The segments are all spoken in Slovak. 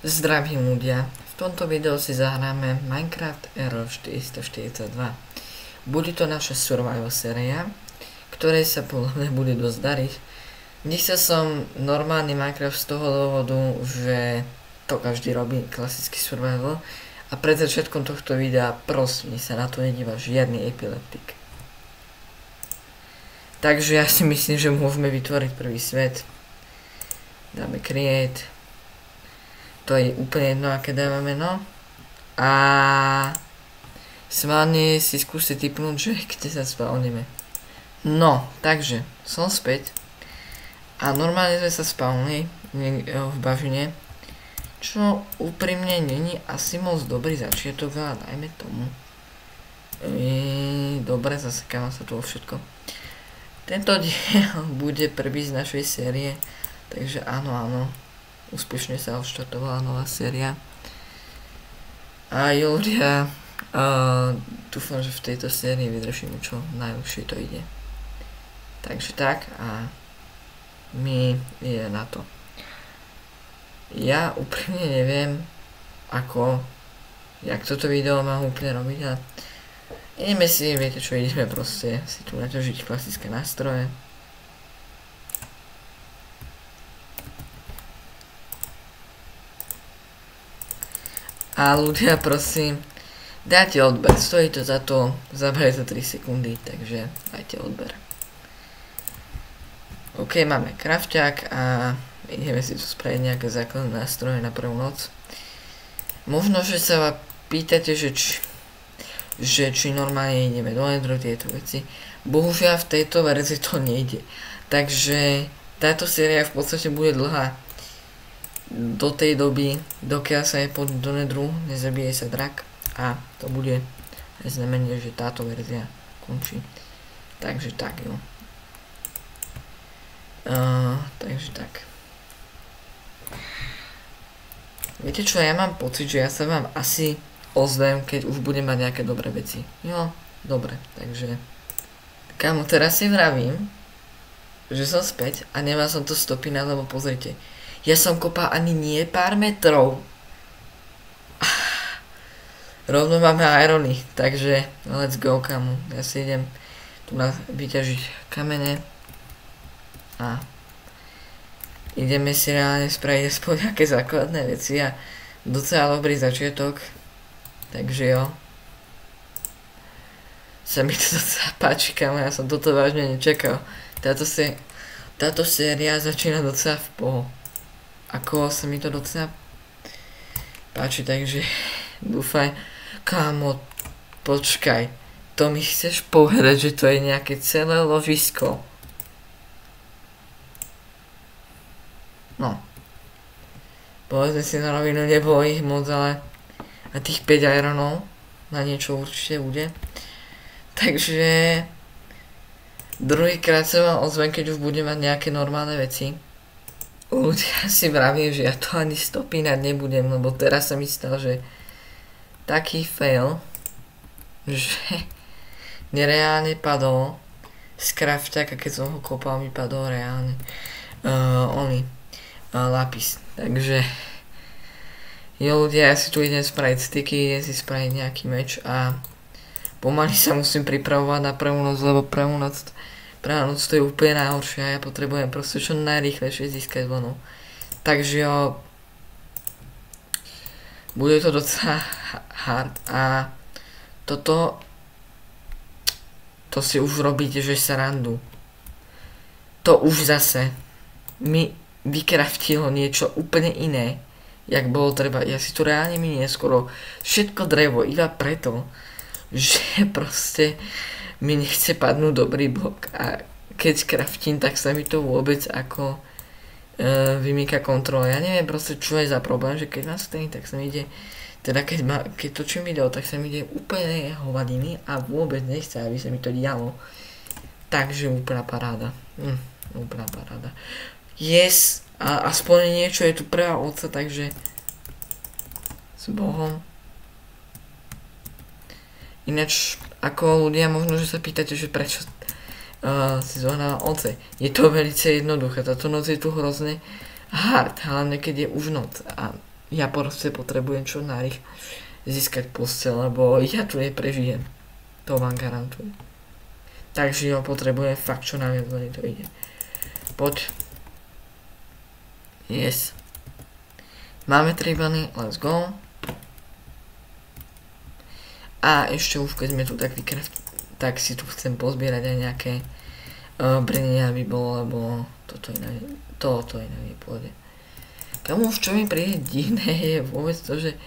Zdravím ľudia, v tomto videu si zahráme Minecraft Error 442. Bude to naša survival séria, ktorej sa podľa mňa bude dosť dariť. Nechcel som normálny Minecraft z toho dôvodu, že to každý robí, klasický survival. A pred začiatkom tohto videa prosím sa na to nedíva žiadny epileptik. Takže ja si myslím, že môžeme vytvoriť prvý svet. Dáme create. To je úplne jedno, aké dávame meno. A schválne si skúste tipnúť, že kde sa spawníme. No, takže, som späť. A normálne sme sa spawnili v bažine. Čo úprimne není asi moc dobrý začiatok, ale dajme tomu. Dobre, zasekávam sa tu všetko. Tento diel bude prvý z našej série. Takže áno. Úspešne sa odštartovala nová séria. A ľudia, dúfam, že v tejto sérii vydržím čo najlepšie to ide. Takže tak a my ide na to. Ja úprimne neviem, jak toto video mám úplne robiť a ideme si, viete čo, ideme proste si tu naťažiť klasické nástroje. A ľudia, prosím, dajte odber, stojí to za to, zabere to 3 sekundy, takže dajte odber. OK, máme krafťák a ideme si tu spraviť nejaké základné nástroje na prvú noc. Možno, že sa vás pýtate, že či normálne ideme do Enderu, tieto veci. Bohužiaľ v tejto verzii to nejde. Takže táto séria v podstate bude dlhá. Do tej doby, dokiaľ sa nepôjde do Enderu, nezabije sa drak a to bude znamenie, že táto verzia končí. Takže tak, jo. Takže tak. Viete čo, ja mám pocit, že ja sa vám asi ozvem, keď už budem mať nejaké dobré veci. Jo, dobre, takže kámo, teraz si vravím, že som späť a nemal som to stopínať, lebo pozrite. Ja som kopal ani nie pár metrov. Rovno máme irony, takže let's go, kamu. Ja si idem tu vyťažiť kamene. A ideme si reálne spraviť aspoň nejaké základné veci a docela dobrý začiatok. Takže jo. Sa mi to docela páči, kamu, ja som toto vážne nečakal. Táto séria začína docela v poho. Ako sa mi to docela páči, takže dúfaj. Kámo, počkaj, to mi chceš povedať, že to je nejaké celé ložisko? No. Povedzme si na rovinu, nebolo ich moc, ale na tých 5 ironov na niečo určite bude. Takže druhýkrát sa vám ozvem, keď už budem mať nejaké normálne veci. Ľudia si vravím, že ja to ani stopínať nebudem, lebo teraz sa mi stal, že taký fail, že nereálne padol z krafťaka, keď som ho kopal, mi padol reálne lápis. Takže jo ľudia, ja si tu idem spraviť styky, idem si spraviť nejaký meč a pomaly sa musím pripravovať na prvú noc, lebo prvá noc to je úplne najhoršie a ja potrebujem proste čo najrýchlejšie získať vlnu. Takže jo, bude to docela hard a to si už robíte, že sa randu. To už zase mi vykraftilo niečo úplne iné, jak bolo treba. Ja si tu reálne miniem skoro všetko drevo iba preto, že proste mi nechce padnúť dobrý blok a keď kraftím, tak sa mi to vôbec ako vymýka kontrola. Ja neviem proste čo je za problém, že keď mám stejný, tak sa mi ide, teda keď točím video, tak sa mi ide úplne hovadiny a vôbec nechce, aby sa mi to dialo. Takže úplná paráda. Úplná paráda. Yes, a aspoň niečo je tu prvá oca, takže s Bohom. Ináč, ako ľudia možno, že sa pýtate, že prečo si zohnala oce. Je to veľmi jednoduché, táto noc je tu hrozne hard, hlavne keď je už noc. A Ja proste potrebujem čo najrýchlejšie získať posteľ, lebo ja tu neprežijem. To vám garantujem. Takže ho potrebujem fakt čo najviac, len to ide. Poď. Yes. Máme 3 vlny, let's go. A ešte už keď sme tu tak tak si tu chcem pozbierať aj nejaké brnenia, aby bolo, lebo toto iné nepôjde. Kamuž, čo mi príde divné je vôbec to, že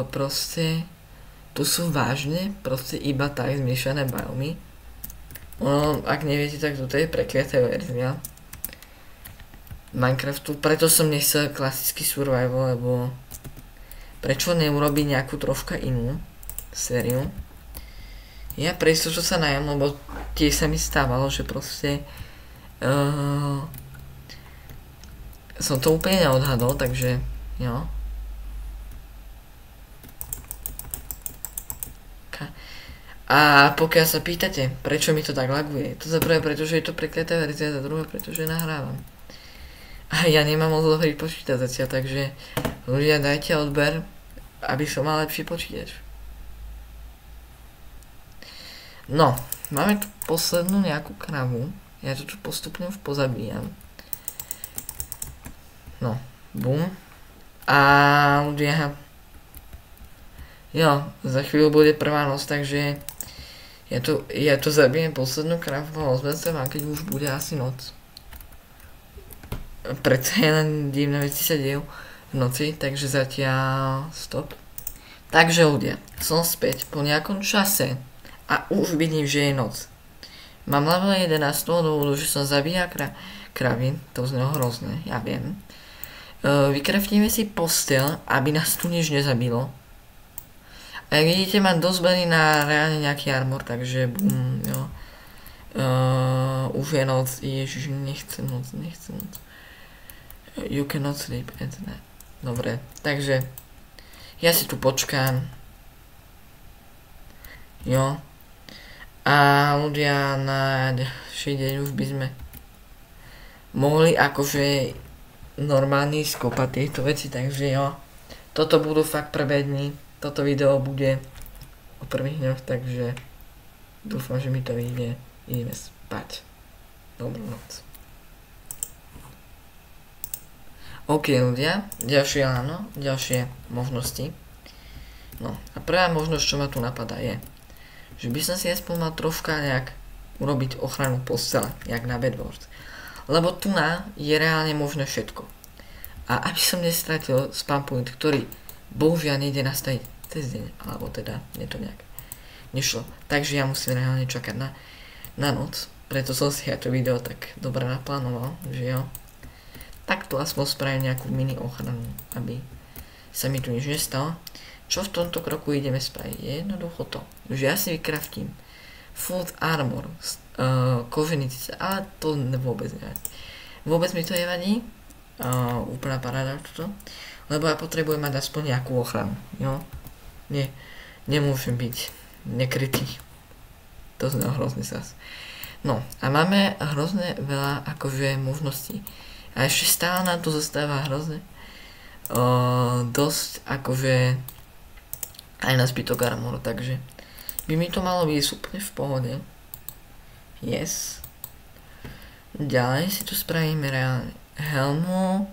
proste tu sú vážne proste iba tak zmiešané biomy. Ak neviete, tak toto je prekliatá verzia Minecraftu, preto som nechcel klasický survival, lebo prečo neurobiť nejakú troška inú sériu. Ja preto, čo sa najem, lebo tiež sa mi stávalo, že proste som to úplne neodhadol, takže jo. A pokiaľ sa pýtate, prečo mi to tak laguje, to za prvé, pretože je to prekliatá verzia, za druhé, pretože nahrávam. A ja nemám moc dobrý počítač zatiaľ, takže ľudia, dajte odber, aby som mal lepší počítač. No, máme tu poslednú nejakú kravu, ja to tu postupne už pozabíjam. No, bum. A ľudia, jo, za chvíľu bude prvá noc, takže ja tu zabijem poslednú kravu a ozvem sa vám, keď už bude asi noc. Preto len divné veci sa dejú v noci, takže zatiaľ stop. Takže ľudia, som späť po nejakom čase a už vidím, že je noc. Mám level 11 z toho dôvodu, že som zabíjal kravy, to znelo hrozné, ja viem. Vykraftíme si posteľ, aby nás tu nič nezabilo. A jak vidíte, mám dosť na reálne nejaký armor, takže jo. Už je noc, ježiš, nechcem noc. You cannot sleep at night. Dobre, takže ja si tu počkám. Jo. A ľudia, na ďalší deň už by sme mohli akože normálne skopať tieto veci, takže jo. Toto budú fakt prvé dni. Toto video bude o prvých dňoch, takže dúfam, že mi to vyjde. Ideme spať. Dobrú noc. OK ľudia, ďalšie áno, ďalšie možnosti. No a prvá možnosť, čo ma tu napadá je, že by som si aspoň mal troška nejak urobiť ochranu postele, jak na Bedwars. Lebo tu je reálne možné všetko. A aby som nestratil spawn point, ktorý bohužiaľ nejde nastaviť cez deň, alebo teda nie to nejak nešlo. Takže ja musím reálne čakať na noc, preto som si aj to video tak dobre naplánoval, že jo. Takto aspoň spravím nejakú mini ochranu, aby sa mi tu nič nestalo. Čo v tomto kroku ideme spraviť? Je jednoducho to, že ja si vykraftím full armor, koženice, ale to vôbec nevadí. Vôbec mi to nevadí, úplná paráda toto, lebo ja potrebujem mať aspoň nejakú ochranu, jo. Nemôžem byť nekrytý. To znamená hrozný sas. No a máme hrozne veľa akože možností. A ešte stále nám tu zostáva hrozne dosť akože aj na zbytok armoru, takže by mi to malo byť úplne v pohode. Yes. Ďalej si tu spravíme reálne helmu.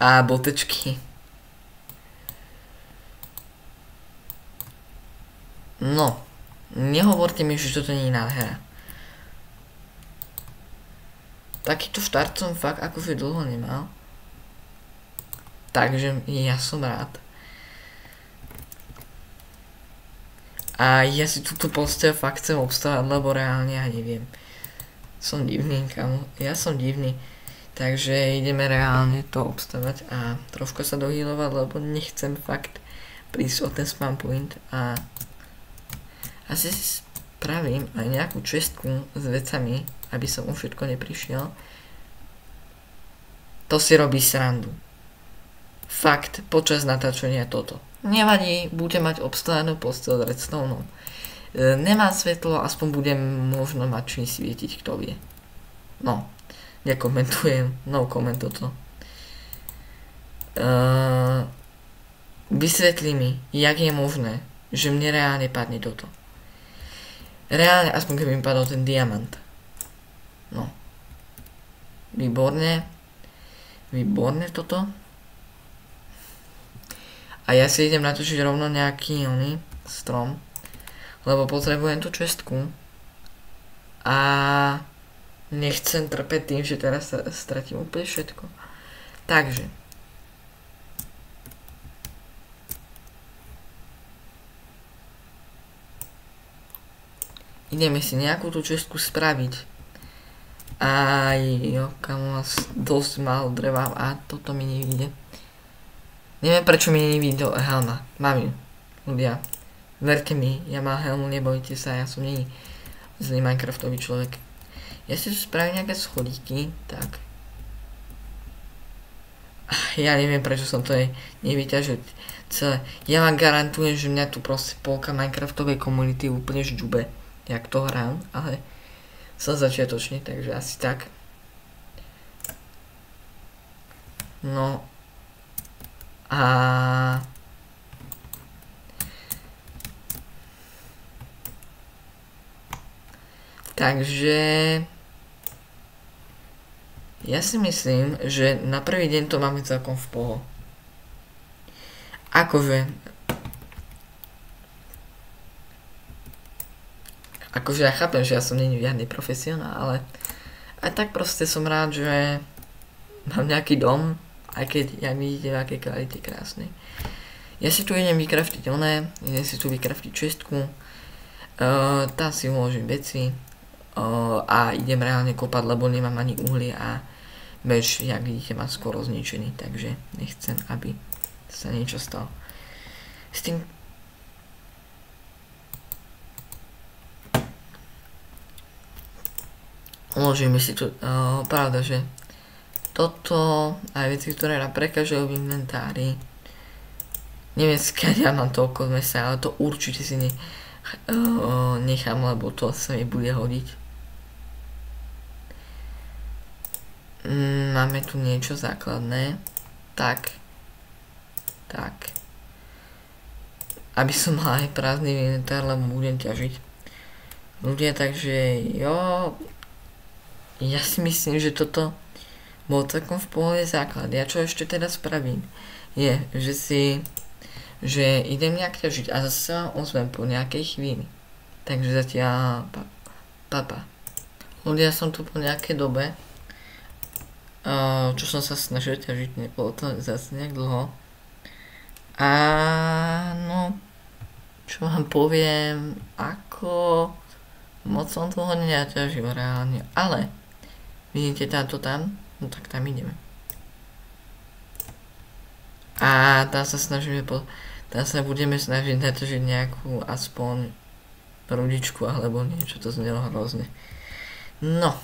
A botečky. No, nehovorte mi, že toto nie je nádhera. Takýto štart som fakt akože dlho nemal. Takže ja som rád. A ja si túto posteľ fakt chcem obstávať, lebo reálne ja neviem. Som divný, kamo. Ja som divný. Takže ideme reálne to obstavať a trošku sa dohýlovať, lebo nechcem fakt prísť o ten spawn point a asi si spravím aj nejakú čestku s vecami, aby som o všetko neprišiel. To si robí srandu. Fakt, počas natáčania toto. Nevadí, budem mať obstavenú posteľ s redstoneom. Nemá svetlo, aspoň budem možno mať čím svietiť, kto vie. No, nekomentujem, no comment toto. Vysvetli mi, jak je možné, že mne reálne padne toto. Reálne, aspoň keby mi padol ten diamant. No. Výborne. Výborne toto. A ja si idem natočiť rovno nejaký strom. Lebo potrebujem tú čestku. A nechcem trpeť tým, že teraz stratím úplne všetko. Takže. Ideme si nejakú tú čestku spraviť. Aj jo, kamo, dosť málo dreva a toto mi nevíde. Neviem prečo mi nevíde helma. Mám ju. Ľudia. Verte mi, ja mám helmu, nebojte sa, ja som není zlý Minecraftový človek. Ja si tu spravím nejaké schodíky, tak. Ja neviem prečo som to nevyťažil celé. Ja vám garantujem, že mňa tu proste polka Minecraftovej komunity úplne žďube, jak to hrám, ale som začiatočný, takže asi tak. No. A takže ja si myslím, že na prvý deň to máme celkom v poho. Akože ja chápem, že ja som není žiadny profesionál, ale aj tak proste som rád, že mám nejaký dom, aj keď ja vidíte v akej kvalite krásnej. Ja si tu idem vykraftiť idem si tu vykraftiť čestku, tam si uložím veci a idem reálne kopať, lebo nemám ani uhlie a bež, jak vidíte, mám skoro zničený, takže nechcem, aby sa niečo stalo. S tým uložíme si tu, pravda, že toto aj veci, ktoré nám prekážajú v inventári. Neviem, skáď ja mám toľko mesa, ale to určite si nechám, lebo to sa mi bude hodiť. Máme tu niečo základné. Tak. Aby som mal aj prázdny inventár, lebo budem ťažiť. Ľudia, takže jo. Ja si myslím, že toto bol celkom v pohode základ. Ja čo ešte teda spravím, je, že idem nejak ťažiť a zase sa vám ozvem po nejakej chvíli. Takže zatiaľ papa. Ľudia, som tu po nejakej dobe, čo som sa snažil ťažiť, nebolo to zase nejak dlho. A no, čo vám poviem, ako moc som toho neťažil reálne, ale vidíte tam? No tak tam ideme. A tam sa budeme snažiť natočiť nejakú aspoň rudičku alebo niečo, to znelo hrozne. No.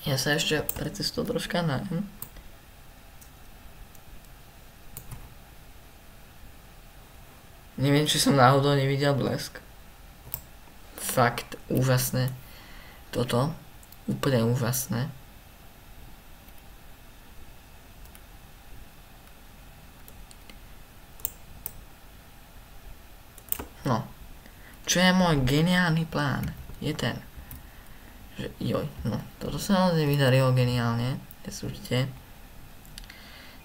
Ja sa ešte pre cestu troška najem. Neviem, či som náhodou nevidel blesk. Fakt úžasné. Toto. Úplne úžasné. No. Čo je môj geniálny plán? Je ten. Že joj, no. Toto sa naozaj vydarilo geniálne. Nesúďte.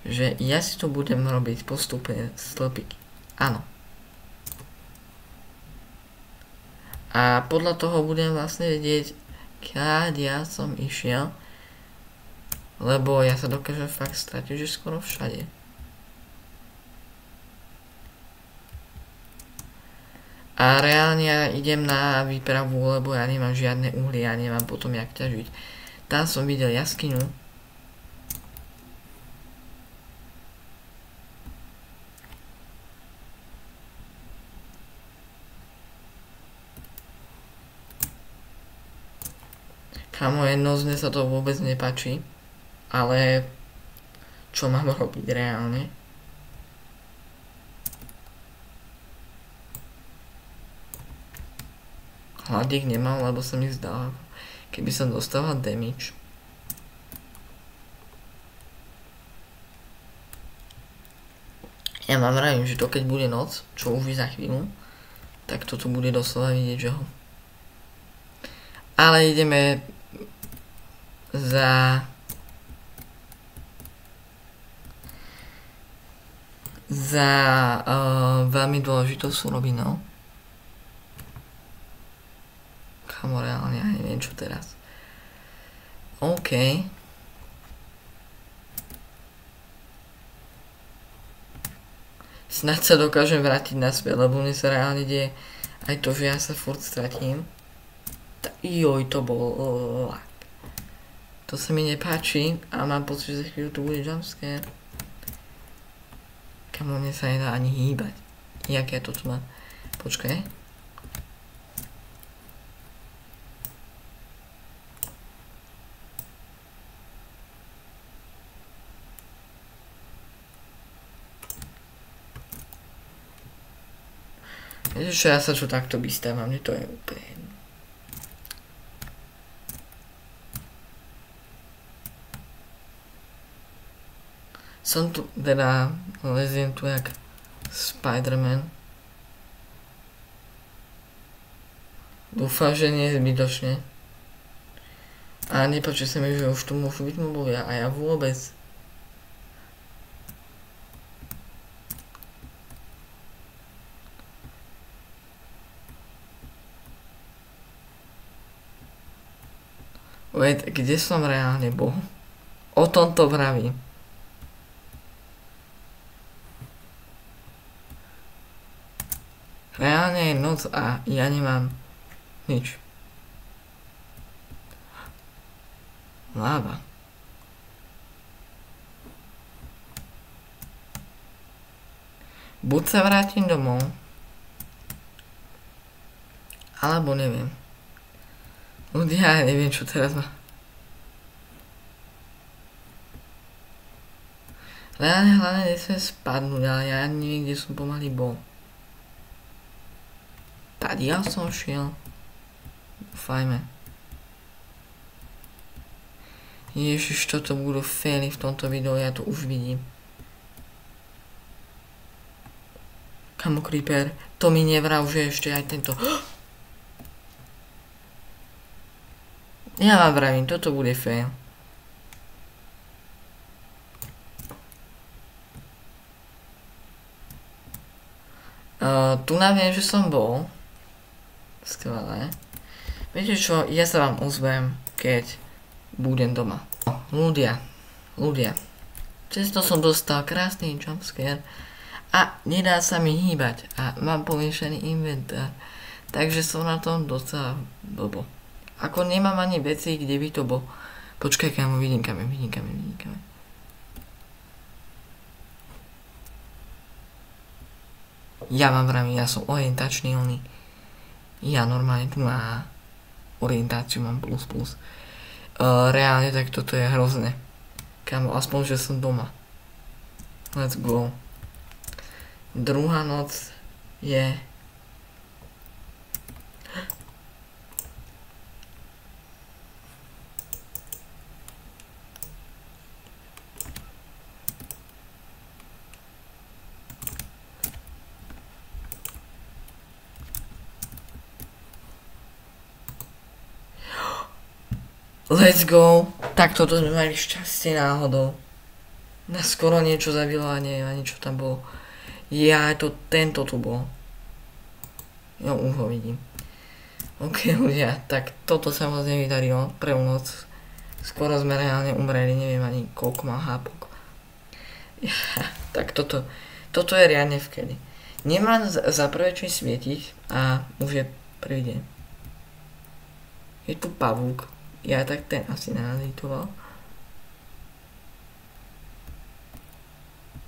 Že ja si tu budem robiť postupne stĺpiky. Áno. A podľa toho budem vlastne vedieť, keď ja som išiel, lebo ja sa dokážem fakt stratiť, že skoro všade. A reálne ja idem na výpravu, lebo ja nemám žiadne uhlie, ja nemám potom jak ťažiť. Tam som videl jaskyňu. Kamo, jednozne sa to vôbec nepáči, ale čo mám robiť reálne? hladík nemám, lebo sa mi zdá, keby som dostával damage. Ja vám vravím, že to keď bude noc, čo už za chvíľu, tak toto bude doslova vidieť, že ho. Ale ideme za veľmi dôležitou surovinou. Kamo, reálne, ja neviem čo teraz. OK. Snad sa dokážem vrátiť naspäť, lebo mne sa reálne deje aj to, že ja sa furt stratím. Joj, to bolo... To sa mi nepáči a mám pocit, že za chvíľu tu bude jumpscare. Kamo, mne sa nedá ani hýbať. Jak ja to tu mám? Počkaj. Viete čo, ja sa čo takto vystávam, mne to je úplne jedno. Som tu, teda leziem tu jak Spider-Man. Dúfam, že nie je zbytočne. A nepáči sa mi, že už tu môžu byť mobovia a ja vôbec. Wait, kde som reálne bol? O tomto vravím. Reálne je noc a ja nemám nič. Láva. Buď sa vrátim domov, alebo neviem. Ľudia, ja neviem čo teraz má. Reálne hlavne nesmiem spadnúť, ale ja neviem, kde som pomaly bol. Tady ja som šiel. Dúfajme. Ježiš, toto budú faily v tomto videu, ja to už vidím. Kamo creeper, to mi nevrav, že ešte aj tento... Ja vám vravím, toto bude fail. Tu nám viem, že som bol. Skvelé. Viete čo, ja sa vám ozvem, keď budem doma. Ľudia. Často som dostal krásny jumpscare a nedá sa mi hýbať a mám pomiešený inventár. Takže som na tom docela blbo. Ako nemám ani veci, kde by to bol. Počkaj, kámo, vidím kameň. Ja vám vravím, ja som orientačný oný. Ja normálne tu na orientáciu mám plus. Reálne tak toto je hrozné. Kámo, aspoň, že som doma. Let's go. Druhá noc je... Let's go. Tak toto sme mali šťastie náhodou. Nás skoro niečo zabilo a neviem ani čo tam bolo. Ja to tento tu bol. Jo, už ho vidím. Ok ľudia, tak toto sa moc nevydarilo. Prvú noc. Skoro sme reálne umreli, neviem ani koľko má hápok. Ja, tak toto je riadne vkedy. Nemám za prvé čím svietiť a už je prvý deň. Je tu pavúk. Ja tak ten asi nenazitoval.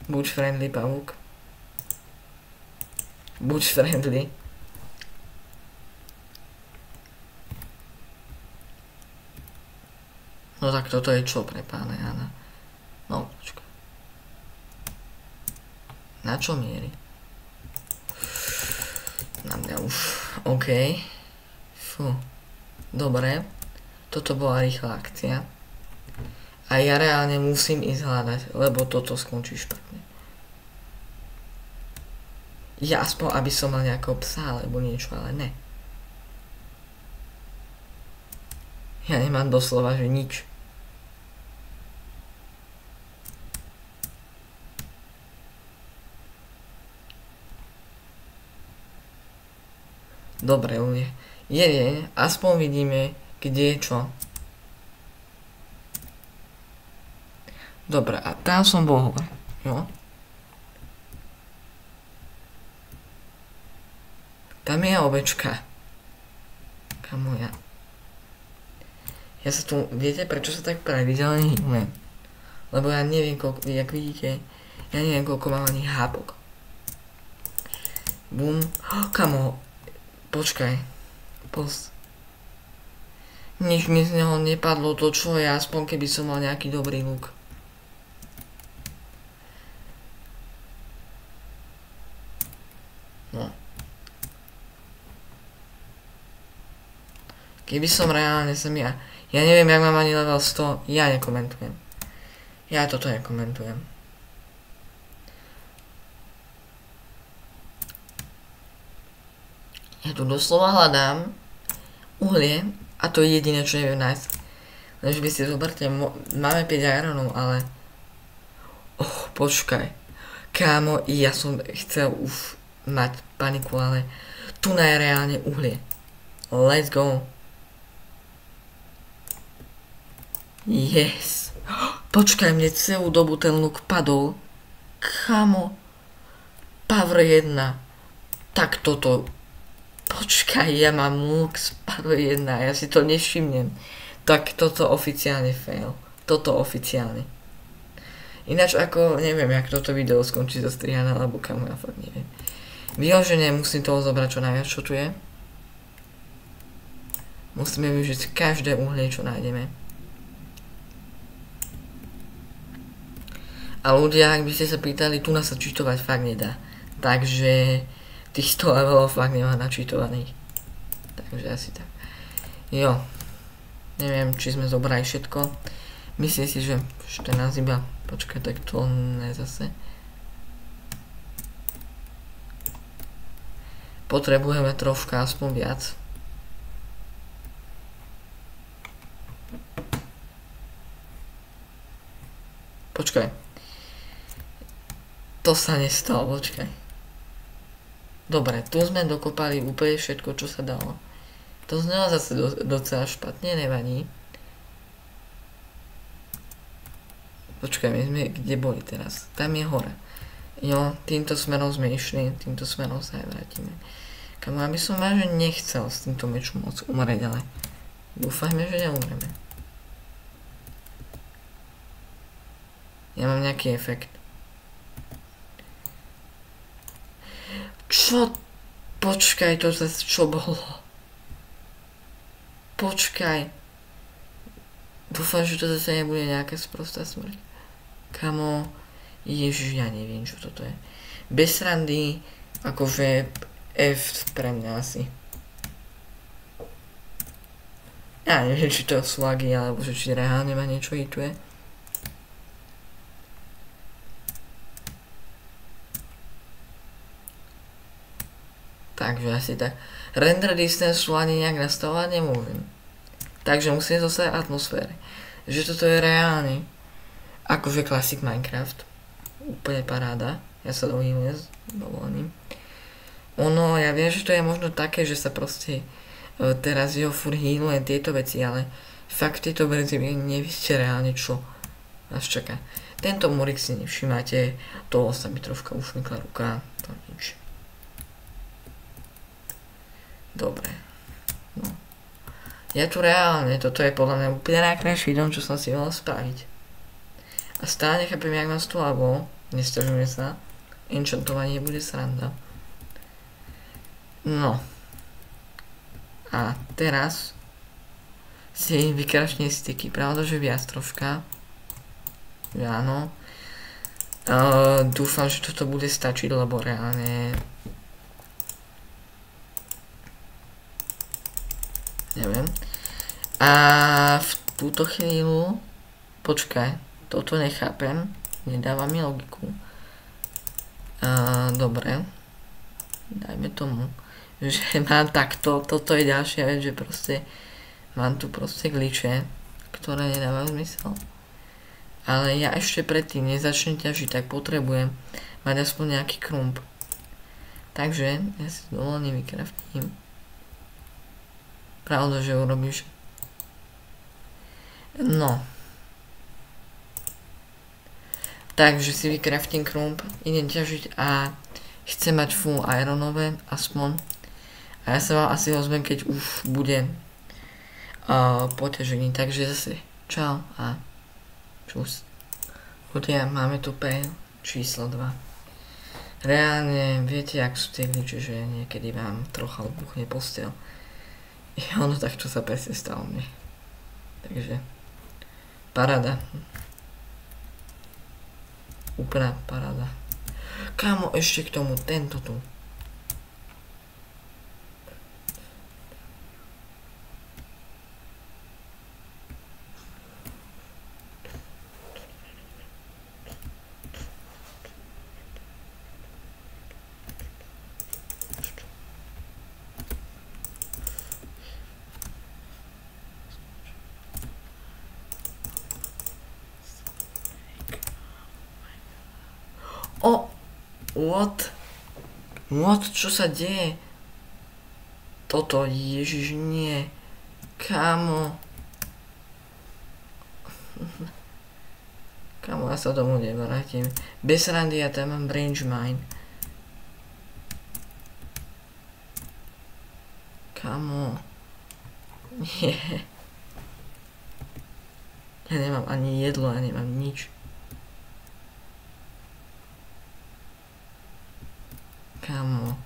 Buď friendly, pavúk. Buď friendly. No tak toto je čo pre pána Jana? No, počkaj. Na čo mierí? Na mňa už. OK. Fú. Dobre. Toto bola rýchla akcia. A ja reálne musím ísť hľadať, lebo toto skončí špatne. Ja aspoň, aby som mal nejakého psa, alebo niečo, ale ne. Ja nemám doslova, že nič. Dobre, ľudia. Je deň, aspoň vidíme, kde je čo. Dobre, a tam som bol hore, jo? Tam je ovečka. Kamo ja. Ja sa tu, viete prečo sa tak pravidelne hýbem? Lebo ja neviem koľko, jak vidíte, ja neviem koľko mám ani hápok. Bum. Kamo, počkaj. Post. Nič mi z neho nepadlo to čo je, aspoň keby som mal nejaký dobrý luk. No. Keby som reálne som ja neviem, jak mám ani level 100, ja nekomentujem. Ja toto nekomentujem. Ja tu doslova hľadám uhlie a to je jediné, čo neviem nájsť. Lenže vy si zoberte, máme 5 ironov, ale... počkaj. Kámo, ja som chcel už mať paniku, ale tu je reálne uhlie. Let's go. Yes. Počkaj, mne celú dobu ten luk padol. Kámo. Power 1. Tak toto... Počkaj, ja mám luk z Power 1, ja si to nevšimnem. Tak toto oficiálne fail. Toto oficiálne. Ináč ako, neviem, jak toto video skončí zastrihané, alebo kamo, ja fakt neviem. Vyložene musím toho zobrať čo najviac, čo tu je. Musíme využiť každé uhlie, čo nájdeme. A ľudia, ak by ste sa pýtali, tu nás sa čítovať fakt nedá. Takže tých 100 levelov fakt nemá načítovaných. Takže asi tak. Jo. Neviem, či sme zobrali všetko. Myslím si, že 14 iba. Počkaj, tak to ne zase. Potrebujeme troška, aspoň viac. Počkaj. To sa nestalo, počkaj. Dobre, tu sme dokopali úplne všetko, čo sa dalo. To znelo zase docela špatne, nevadí. Počkaj, my sme kde boli teraz? Tam je hora. Jo, týmto smerom sme išli, týmto smerom sa aj vrátime. Kamo, aby som vážne nechcel s týmto mečom moc umrieť, ale dúfajme, že neumreme. Ja mám nejaký efekt. Čo? Počkaj, to zase čo bolo? Počkaj. Dúfam, že to zase nebude nejaká sprostá smrť. Kamo, ježiš, ja neviem, čo toto je. Bez srandy, akože F pre mňa asi. Ja neviem, či to sú lagy, alebo že či reálne ma niečo hituje. Takže asi tak. Render distance sú ani nejak nastavovať nemôžem. Takže musím zostať atmosféry. Že toto je reálne. Akože Classic Minecraft. Úplne paráda. Ja sa dohýlim s dovolením. Ono, ja viem, že to je možno také, že sa proste teraz jeho furt hýluje tieto veci, ale fakt tieto verzii nevíte reálne čo vás čaká. Tento murik si nevšimáte, toho sa mi troška ušmykla ruka, to nič. Dobre. No. Ja tu reálne, toto je podľa mňa úplne najkrajší dom, čo som si mohol spraviť. A stále nechápem, jak mám s hlavou, nesťažujem sa, enchantovanie bude sranda. No. A teraz si vykračne sticky, pravda, že viac troška. Áno. Dúfam, že toto bude stačiť, lebo reálne neviem. A v túto chvíľu, počkaj, toto nechápem, nedáva mi logiku. Dobre, dajme tomu, že mám takto, toto je ďalšia vec, že proste mám tu proste glitche, ktoré nedávajú zmysel. Ale ja ešte predtým nezačnem ťažiť, tak potrebujem mať aspoň nejaký krump. Takže ja si dovolne vykraftím. Pravda, že urobíš. No. Takže si vykraftím krump, idem ťažiť a chcem mať full ironové aspoň. A ja sa vám asi ozvem, keď už budem poťažený. Takže zase čau a čus. Ľudia, máme tu P číslo 2. Reálne, viete, jak sú tie glitche, že niekedy vám trocha odbuchne postel. Ono takto sa presne stalo mne. Takže, paráda. Úplná paráda. Kámo, ešte k tomu, tento tu. What? Čo sa deje? Toto, ježiš, nie. Kámo. Kámo, ja sa domov nevrátim. Bez randy ja tam mám branch mine. Kámo. Nie. Ja nemám ani jedlo, ja nemám nič. Kámo,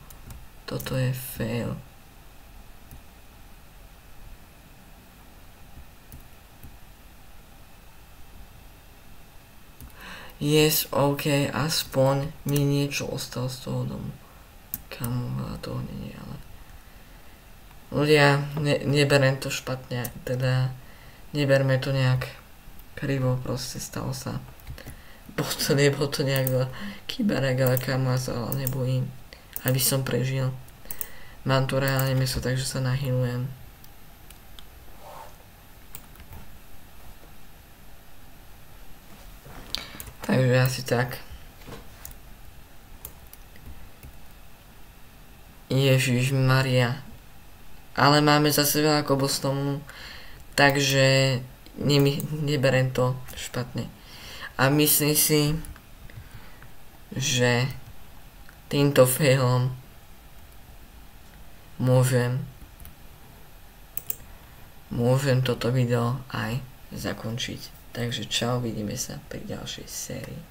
toto je fail. Yes, ok, aspoň mi niečo ostalo z toho domu. Kámo, veľa toho nie, ale... Ľudia, neberem to špatne, teda neberme to nejak krivo, proste stalo sa. Nebol to nejak kyberek, ale kámo, ja sa ale nebojím. Aby som prežil. Mám tu reálne meso, takže sa nahylujem. Takže asi tak. Ježišmaria. Ale máme zase veľa cobblestoneu, takže neberem to špatne. A myslím si, že týmto failom môžem toto video aj zakončiť. Takže čau, vidíme sa pri ďalšej sérii.